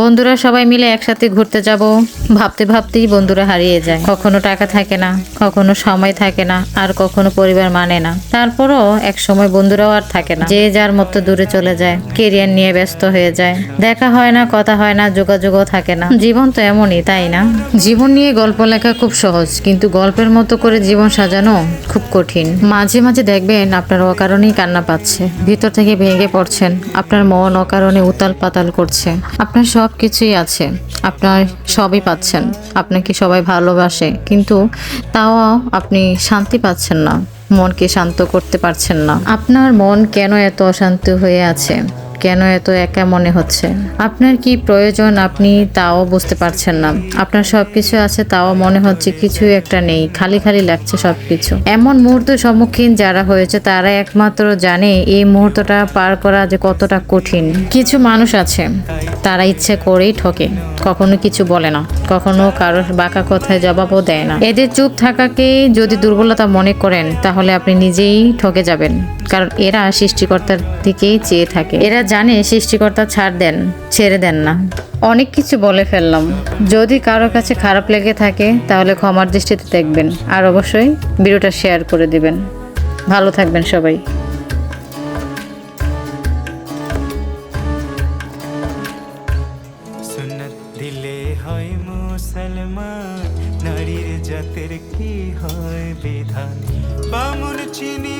বন্ধুরা সবাই মিলে একসাথে ঘুরতে যাব ভাবতে ভাবতেই বন্ধুরা হারিয়ে যায়। কখনো টাকা থাকে না, কখনো সময় থাকে না, আর কখনো পরিবার মানে না। তারপরও এক সময় বন্ধুরাও আর থাকে না, যে যার মতো দূরে চলে যায়, কেরিয়ার নিয়ে ব্যস্ত হয়ে যায়, দেখা হয় না, কথা হয় না, যোগাযোগও থাকে না। জীবন তো এমনই, তাই না? জীবন নিয়ে গল্প লেখা খুব সহজ, কিন্তু গল্পের মতো করে জীবন সাজানো খুব কঠিন। মাঝে মাঝে দেখবেন আপনার অকারণেই কান্না পাচ্ছে, ভিতর থেকে ভেঙে পড়ছেন, আপনার মন অকারণে উতাল পাতাল করছে। আপনার সব কিছুই আছে, আপনার সবই পাচ্ছেন, আপনাকে সবাই ভালোবাসে, কিন্তু তাও আপনি শান্তি পাচ্ছেন না, মনকে শান্ত করতে পারছেন না। আপনার মন কেন এত অশান্ত হয়ে আছে? কেন এত একা মনে হচ্ছে? আপনার কি প্রয়োজন আপনি তাও বুঝতে পারছেন না। আপনার সবকিছু আছে, তাও মনে হচ্ছে কিছুই একটা নেই, খালি খালি লাগছে সবকিছু। এমন মুহূর্তের সম্মুখীন যারা হয়েছে তারা একমাত্র জানে এই মুহূর্তটা পার করা যে কতটা কঠিন। কিছু মানুষ আছে, তারা ইচ্ছে করেই ঠকে, কখনো কিছু বলে না, কখনো কারোর বাঁকা কথায় জবাবও দেয় না। এদের চুপ থাকাকে যদি দুর্বলতা মনে করেন, তাহলে আপনি নিজেই ঠকে যাবেন। কারণ এরা সৃষ্টিকর্তার দিকেই চেয়ে থাকে, এরা জানে সৃষ্টিকর্তা ছেড়ে দেন না। অনেক কিছু বলে ফেললাম, যদি কারো কাছে খারাপ লেগে থাকে তাহলে ক্ষমার দৃষ্টিতে দেখবেন, আর অবশ্যই ভিডিওটা শেয়ার করে দিবেন। ভালো থাকবেন সবাই। সুন্নত দিলে হয় মুসলমান, নারীর জাতের কি হয় বিধান। বামুন চিনি